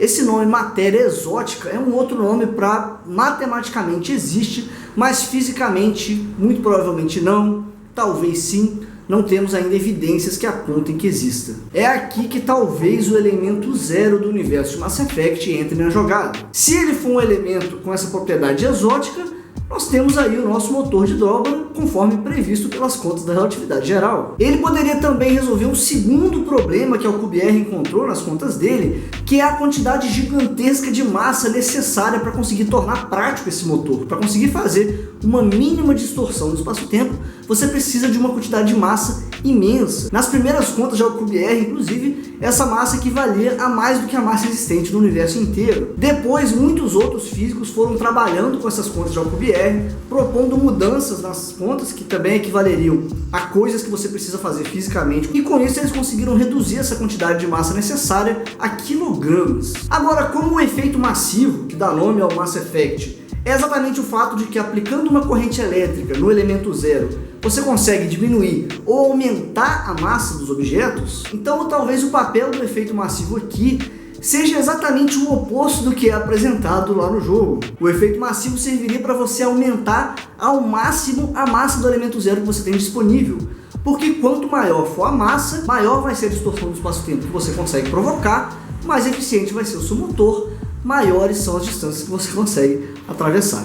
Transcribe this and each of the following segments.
Esse nome matéria exótica é um outro nome para matematicamente existe, mas fisicamente muito provavelmente não, talvez sim. Não temos ainda evidências que apontem que exista. É aqui que talvez o elemento zero do universo de Mass Effect entre na jogada. Se ele for um elemento com essa propriedade exótica, nós temos aí o nosso motor de dobra, conforme previsto pelas contas da relatividade geral. Ele poderia também resolver um segundo problema que a Alcubierre encontrou nas contas dele, que é a quantidade gigantesca de massa necessária para conseguir tornar prático esse motor. Para conseguir fazer uma mínima distorção no espaço-tempo, você precisa de uma quantidade de massa imensa. Nas primeiras contas de Alcubierre, inclusive, essa massa equivalia a mais do que a massa existente no universo inteiro. Depois, muitos outros físicos foram trabalhando com essas contas de Alcubierre, propondo mudanças nas contas que também equivaleriam a coisas que você precisa fazer fisicamente, e com isso eles conseguiram reduzir essa quantidade de massa necessária a quilogramas. Agora, como o efeito massivo, que dá nome ao Mass Effect, é exatamente o fato de que aplicando uma corrente elétrica no elemento zero, você consegue diminuir ou aumentar a massa dos objetos, então talvez o papel do efeito massivo aqui seja exatamente o oposto do que é apresentado lá no jogo. O efeito massivo serviria para você aumentar ao máximo a massa do elemento zero que você tem disponível, porque quanto maior for a massa, maior vai ser a distorção do espaço-tempo que você consegue provocar, mais eficiente vai ser o seu motor, maiores são as distâncias que você consegue atravessar.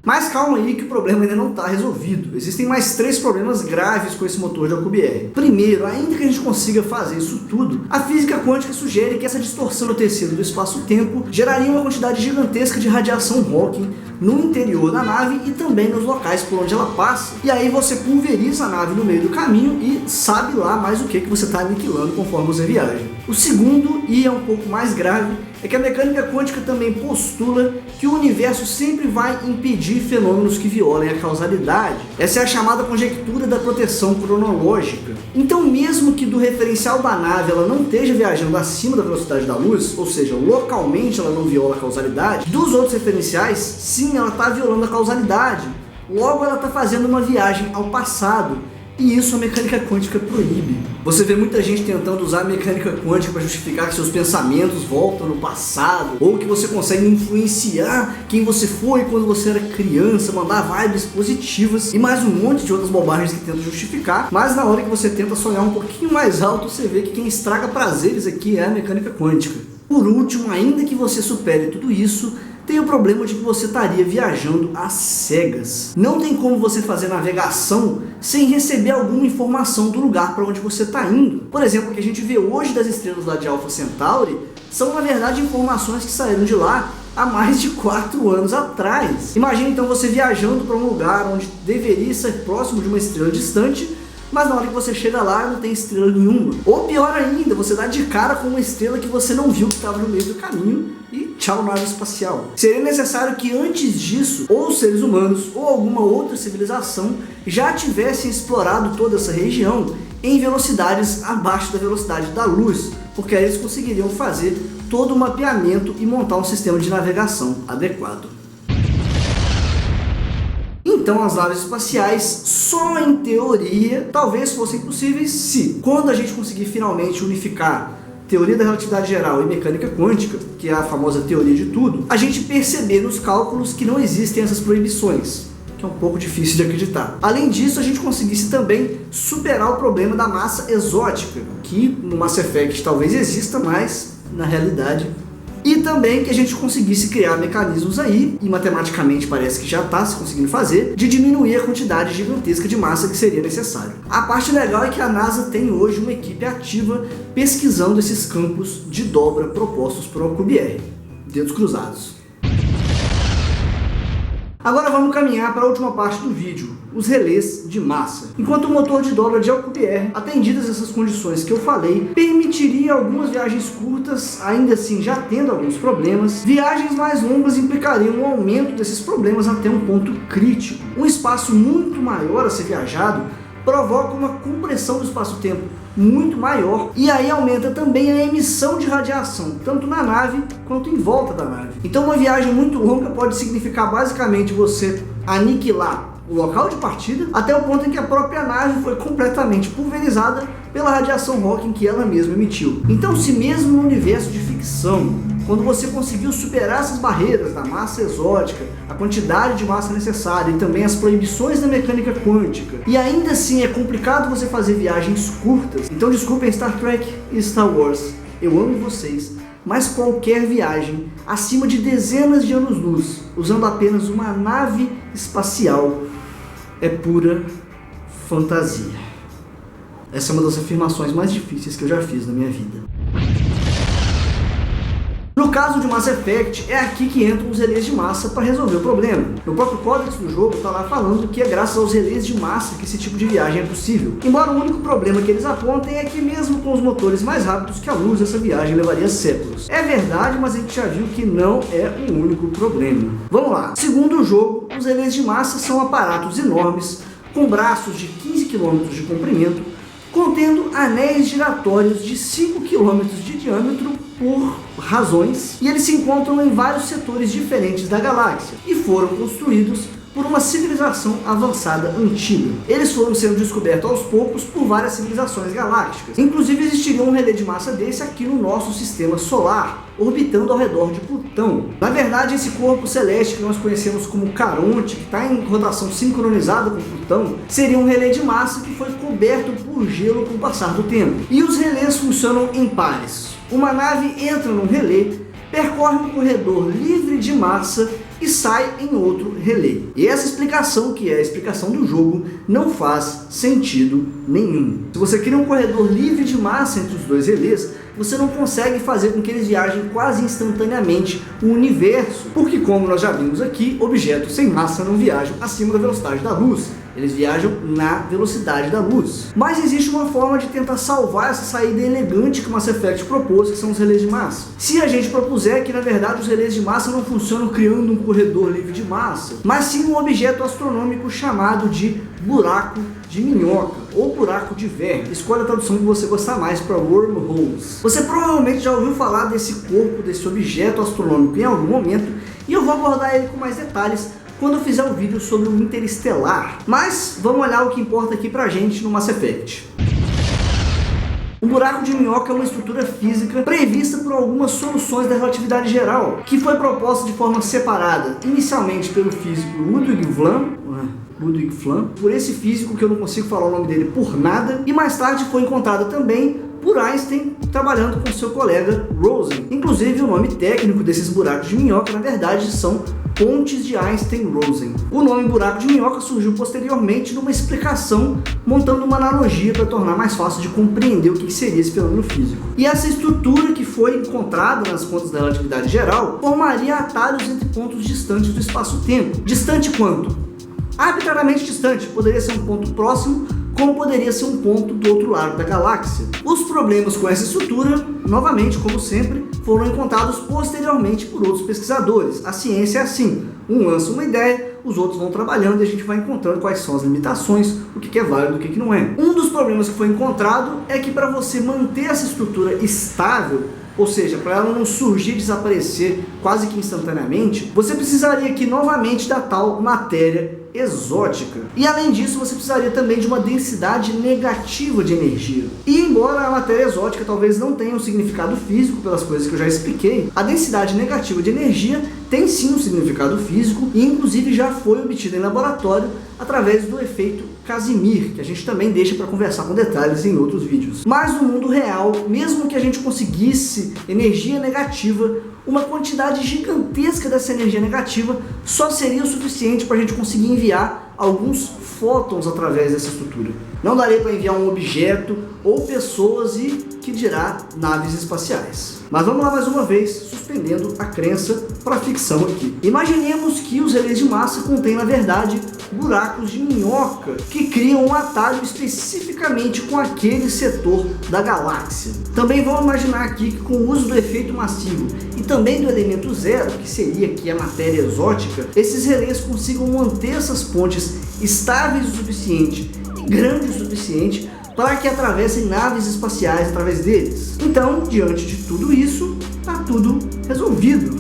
Mas calma aí que o problema ainda não está resolvido. Existem mais 3 problemas graves com esse motor de Alcubierre. Primeiro, ainda que a gente consiga fazer isso tudo, a física quântica sugere que essa distorção no tecido do espaço-tempo geraria uma quantidade gigantesca de radiação Hawking no interior da nave e também nos locais por onde ela passa. E aí você pulveriza a nave no meio do caminho e sabe lá mais o que você está aniquilando conforme você viaja. O segundo, e é um pouco mais grave, é que a mecânica quântica também postula que o universo sempre vai impedir fenômenos que violem a causalidade. Essa é a chamada conjectura da proteção cronológica. Então, mesmo que do referencial da nave ela não esteja viajando acima da velocidade da luz, ou seja, localmente ela não viola a causalidade, dos outros referenciais, sim, ela está violando a causalidade. Logo, ela está fazendo uma viagem ao passado. E isso a mecânica quântica proíbe. Você vê muita gente tentando usar a mecânica quântica para justificar que seus pensamentos voltam no passado, ou que você consegue influenciar quem você foi quando você era criança, mandar vibes positivas e mais um monte de outras bobagens que tentam justificar, mas na hora que você tenta sonhar um pouquinho mais alto, você vê que quem estraga prazeres aqui é a mecânica quântica. Por último, ainda que você supere tudo isso, tem o problema de que você estaria viajando às cegas. Não tem como você fazer navegação sem receber alguma informação do lugar para onde você está indo. Por exemplo, o que a gente vê hoje das estrelas lá de Alpha Centauri são, na verdade, informações que saíram de lá há mais de 4 anos atrás. Imagina então você viajando para um lugar onde deveria ser próximo de uma estrela distante, mas na hora que você chega lá não tem estrela nenhuma. Ou pior ainda, você dá de cara com uma estrela que você não viu que estava no meio do caminho e tchau, nave espacial. Seria necessário que antes disso, ou os seres humanos ou alguma outra civilização já tivessem explorado toda essa região em velocidades abaixo da velocidade da luz, porque aí eles conseguiriam fazer todo o mapeamento e montar um sistema de navegação adequado. Então as naves espaciais, só em teoria, talvez fossem possíveis se, quando a gente conseguir finalmente unificar teoria da relatividade geral e mecânica quântica, que é a famosa teoria de tudo, a gente perceber nos cálculos que não existem essas proibições, que é um pouco difícil de acreditar. Além disso, a gente conseguisse também superar o problema da massa exótica, que no Mass Effect talvez exista, mas na realidade. E também que a gente conseguisse criar mecanismos aí, e matematicamente parece que já está se conseguindo fazer, de diminuir a quantidade gigantesca de massa que seria necessário. A parte legal é que a NASA tem hoje uma equipe ativa pesquisando esses campos de dobra propostos por Alcubierre. Dedos cruzados. Agora vamos caminhar para a última parte do vídeo, os relés de massa. Enquanto o motor de dobra de Alcubierre, atendidas essas condições que eu falei, permitiria algumas viagens curtas, ainda assim já tendo alguns problemas, viagens mais longas implicariam um aumento desses problemas até um ponto crítico. Um espaço muito maior a ser viajado provoca uma compressão do espaço-tempo muito maior e aí aumenta também a emissão de radiação, tanto na nave quanto em volta da nave. Então uma viagem muito longa pode significar basicamente você aniquilar o local de partida até o ponto em que a própria nave foi completamente pulverizada pela radiação Hawking que ela mesma emitiu. Então, se mesmo no universo de ficção, quando você conseguiu superar essas barreiras da massa exótica, a quantidade de massa necessária e também as proibições da mecânica quântica, e ainda assim é complicado você fazer viagens curtas, então desculpem Star Trek e Star Wars, eu amo vocês, mas qualquer viagem acima de dezenas de anos-luz, usando apenas uma nave espacial, é pura fantasia. Essa é uma das afirmações mais difíceis que eu já fiz na minha vida. No caso de Mass Effect, é aqui que entram os relés de massa para resolver o problema. No próprio códex do jogo está lá falando que é graças aos relés de massa que esse tipo de viagem é possível. Embora o único problema que eles apontem é que mesmo com os motores mais rápidos que a luz, essa viagem levaria séculos. É verdade, mas a gente já viu que não é o único problema. Vamos lá. Segundo o jogo, os relés de massa são aparatos enormes, com braços de 15 km de comprimento, contendo anéis giratórios de 5 km de diâmetro por razões, e eles se encontram em vários setores diferentes da galáxia e foram construídos por uma civilização avançada antiga. Eles foram sendo descobertos aos poucos por várias civilizações galácticas. Inclusive existiria um relé de massa desse aqui no nosso sistema solar, orbitando ao redor de Plutão. Na verdade, esse corpo celeste que nós conhecemos como Caronte, que está em rotação sincronizada com Plutão, seria um relé de massa que foi coberto por gelo com o passar do tempo. E os relés funcionam em pares. Uma nave entra num relé, percorre um corredor livre de massa e sai em outro relé. E essa explicação, que é a explicação do jogo, não faz sentido nenhum. Se você cria um corredor livre de massa entre os dois relés, você não consegue fazer com que eles viajem quase instantaneamente o universo, porque, como nós já vimos aqui, objetos sem massa não viajam acima da velocidade da luz. Eles viajam na velocidade da luz. Mas existe uma forma de tentar salvar essa saída elegante que o Mass Effect propôs, que são os relés de massa. Se a gente propuser que, na verdade, os relés de massa não funcionam criando um corredor livre de massa, mas sim um objeto astronômico chamado de buraco de minhoca ou buraco de verme. Escolha a tradução que você gostar mais para wormholes. Você provavelmente já ouviu falar desse corpo, desse objeto astronômico em algum momento, e eu vou abordar ele com mais detalhes quando eu fizer um vídeo sobre o Interestelar. Mas vamos olhar o que importa aqui pra gente no Mass Effect. Um buraco de minhoca é uma estrutura física prevista por algumas soluções da relatividade geral, que foi proposta de forma separada, inicialmente pelo físico Ludwig Flam, por esse físico que eu não consigo falar o nome dele por nada, e mais tarde foi encontrada também por Einstein, trabalhando com seu colega Rosen. Inclusive, o nome técnico desses buracos de minhoca, na verdade, são pontes de Einstein-Rosen. O nome buraco de minhoca surgiu posteriormente numa explicação, montando uma analogia para tornar mais fácil de compreender o que seria esse fenômeno físico. E essa estrutura que foi encontrada nas contas da relatividade geral formaria atalhos entre pontos distantes do espaço-tempo. Distante quanto? Arbitrariamente distante. Poderia ser um ponto próximo, como poderia ser um ponto do outro lado da galáxia. Os problemas com essa estrutura, novamente, como sempre, foram encontrados posteriormente por outros pesquisadores. A ciência é assim, um lança uma ideia, os outros vão trabalhando e a gente vai encontrando quais são as limitações, o que é válido e o que não é. Um dos problemas que foi encontrado é que para você manter essa estrutura estável, ou seja, para ela não surgir e desaparecer quase que instantaneamente, você precisaria aqui novamente da tal matéria exótica. E além disso, você precisaria também de uma densidade negativa de energia. E embora a matéria exótica talvez não tenha um significado físico pelas coisas que eu já expliquei, a densidade negativa de energia tem sim um significado físico e inclusive já foi obtida em laboratório através do efeito Casimir, que a gente também deixa para conversar com detalhes em outros vídeos. Mas no mundo real, mesmo que a gente conseguisse energia negativa, uma quantidade gigantesca dessa energia negativa só seria o suficiente para a gente conseguir enviar alguns fótons através dessa estrutura. Não daria para enviar um objeto ou pessoas e, que dirá, naves espaciais. Mas vamos lá mais uma vez, suspendendo a crença para a ficção aqui. Imaginemos que os relés de massa contêm, na verdade, buracos de minhoca que criam um atalho especificamente com aquele setor da galáxia. Também vamos imaginar aqui que com o uso do efeito massivo e também do elemento zero, que seria aqui a matéria exótica, esses relés consigam manter essas pontes estáveis o suficiente e grandes o suficiente para que atravessem naves espaciais através deles. Então, diante de tudo isso, está tudo resolvido.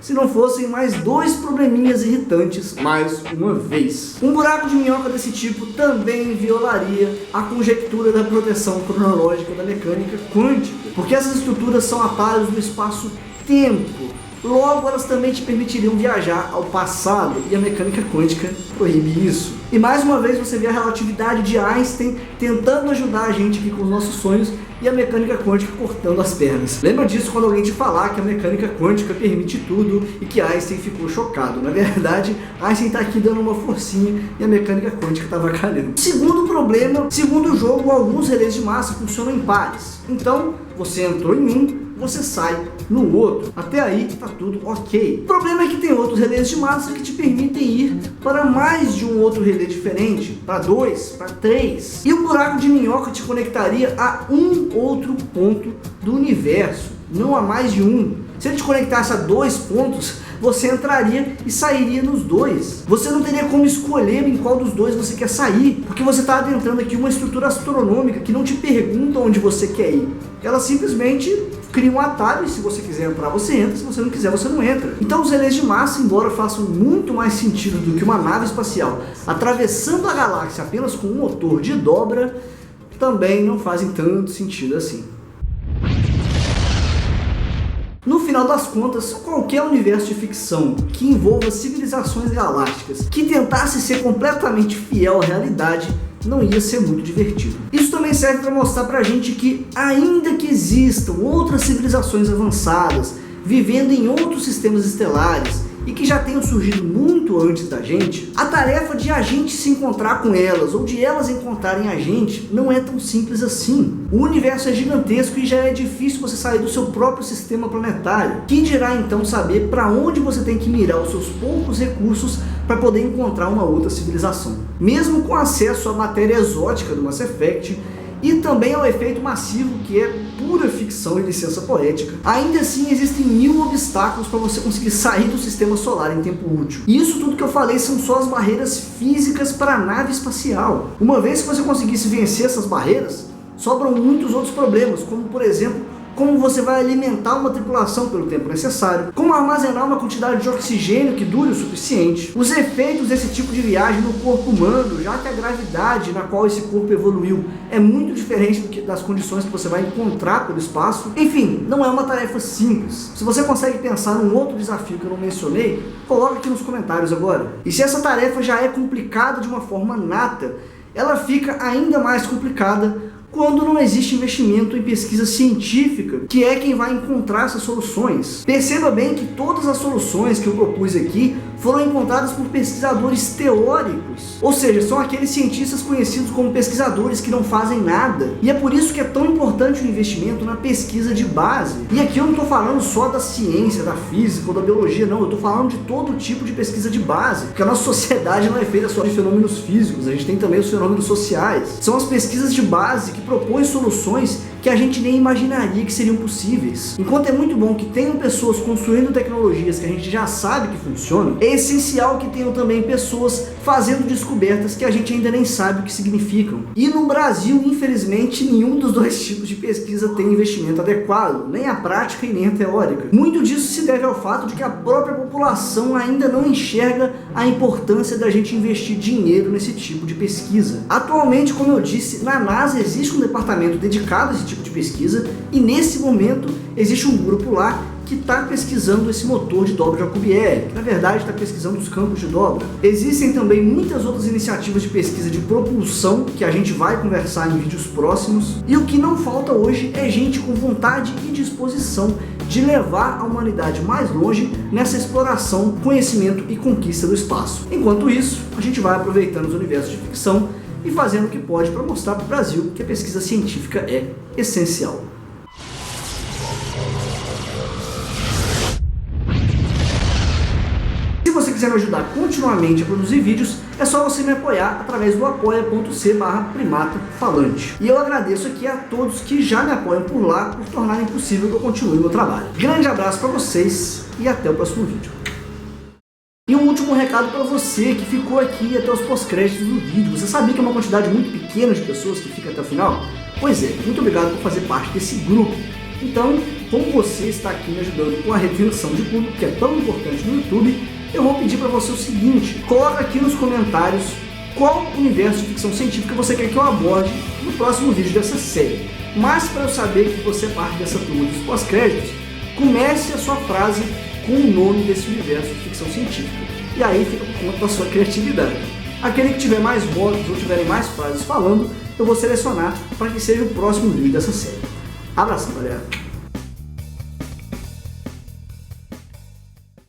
se não fossem mais 2 probleminhas irritantes mais uma vez. Um buraco de minhoca desse tipo também violaria a conjectura da proteção cronológica da mecânica quântica, porque essas estruturas são atalhos do espaço-tempo. Logo, elas também te permitiriam viajar ao passado, e a mecânica quântica proíbe isso. E mais uma vez você vê a relatividade de Einstein tentando ajudar a gente aqui com os nossos sonhos, e a mecânica quântica cortando as pernas. Lembra disso quando alguém te falar que a mecânica quântica permite tudo e que Einstein ficou chocado. Na verdade, Einstein está aqui dando uma forcinha e a mecânica quântica está avacalhando. Segundo problema, segundo o jogo, alguns relés de massa funcionam em pares. Então, você entrou em um, você sai no outro. Até aí está tudo ok. O problema é que tem outros relés de massa que te permitem ir para mais de um outro relé diferente, para 2, para 3. E o buraco de minhoca te conectaria a um outro ponto do universo, não a mais de um. Se ele te conectasse a 2 pontos, você entraria e sairia nos 2. Você não teria como escolher em qual dos 2 você quer sair, porque você está adentrando aqui uma estrutura astronômica que não te pergunta onde você quer ir. Ela simplesmente cria um atalho e se você quiser entrar, você entra, se você não quiser, você não entra. Então os relés de massa, embora façam muito mais sentido do que uma nave espacial atravessando a galáxia apenas com um motor de dobra, também não fazem tanto sentido assim. No final das contas, qualquer universo de ficção que envolva civilizações galácticas que tentasse ser completamente fiel à realidade não ia ser muito divertido. Isso também serve para mostrar pra gente que, ainda que existam outras civilizações avançadas, vivendo em outros sistemas estelares, e que já tenham surgido muito antes da gente, a tarefa de a gente se encontrar com elas, ou de elas encontrarem a gente, não é tão simples assim. O universo é gigantesco e já é difícil você sair do seu próprio sistema planetário. Quem dirá então saber para onde você tem que mirar os seus poucos recursos para poder encontrar uma outra civilização? Mesmo com acesso à matéria exótica do Mass Effect, e também ao efeito massivo, que é pura ficção e licença poética, ainda assim existem 1000 obstáculos para você conseguir sair do sistema solar em tempo útil. E isso tudo que eu falei são só as barreiras físicas para a nave espacial. Uma vez que você conseguisse vencer essas barreiras, sobram muitos outros problemas, como por exemplo, como você vai alimentar uma tripulação pelo tempo necessário, como armazenar uma quantidade de oxigênio que dure o suficiente, os efeitos desse tipo de viagem no corpo humano, já que a gravidade na qual esse corpo evoluiu é muito diferente das condições que você vai encontrar pelo espaço. Enfim, não é uma tarefa simples. Se você consegue pensar num outro desafio que eu não mencionei, coloca aqui nos comentários agora. E se essa tarefa já é complicada de uma forma nata, ela fica ainda mais complicada quando não existe investimento em pesquisa científica, que é quem vai encontrar essas soluções. Perceba bem que todas as soluções que eu propus aqui foram encontradas por pesquisadores teóricos, ou seja, são aqueles cientistas conhecidos como pesquisadores que não fazem nada. E é por isso que é tão importante o investimento na pesquisa de base. E aqui eu não estou falando só da ciência, da física ou da biologia, não, eu estou falando de todo tipo de pesquisa de base, porque a nossa sociedade não é feita só de fenômenos físicos, a gente tem também os fenômenos sociais. São as pesquisas de base que propõem soluções que a gente nem imaginaria que seriam possíveis. Enquanto é muito bom que tenham pessoas construindo tecnologias que a gente já sabe que funcionam, é essencial que tenham também pessoas fazendo descobertas que a gente ainda nem sabe o que significam. E no Brasil, infelizmente, nenhum dos dois tipos de pesquisa tem investimento adequado, nem a prática e nem a teórica. Muito disso se deve ao fato de que a própria população ainda não enxerga a importância da gente investir dinheiro nesse tipo de pesquisa. Atualmente, como eu disse, na NASA existe um departamento dedicado a esse tipo de pesquisa, e nesse momento existe um grupo lá que está pesquisando esse motor de dobra de Alcubierre, que na verdade está pesquisando os campos de dobra. Existem também muitas outras iniciativas de pesquisa de propulsão que a gente vai conversar em vídeos próximos, e o que não falta hoje é gente com vontade e disposição de levar a humanidade mais longe nessa exploração, conhecimento e conquista do espaço. Enquanto isso, a gente vai aproveitando os universos de ficção e fazendo o que pode para mostrar para o Brasil que a pesquisa científica é essencial. Se você quiser me ajudar continuamente a produzir vídeos, é só você me apoiar através do apoia.c/primatafalante. E eu agradeço aqui a todos que já me apoiam por lá, por tornarem possível que eu continue o meu trabalho. Grande abraço para vocês e até o próximo vídeo. E um último recado para você que ficou aqui até os pós-créditos do vídeo. Você sabia que é uma quantidade muito pequena de pessoas que fica até o final? Pois é, muito obrigado por fazer parte desse grupo. Então, como você está aqui me ajudando com a retenção de público, que é tão importante no YouTube, eu vou pedir para você o seguinte: coloca aqui nos comentários qual universo de ficção científica você quer que eu aborde no próximo vídeo dessa série. Mas para eu saber que você é parte dessa turma dos pós-créditos, comece a sua frase com o nome desse universo de ficção científica. E aí fica por conta da sua criatividade. Aquele que tiver mais votos ou tiverem mais frases falando, eu vou selecionar para que seja o próximo vídeo dessa série. Abração, galera!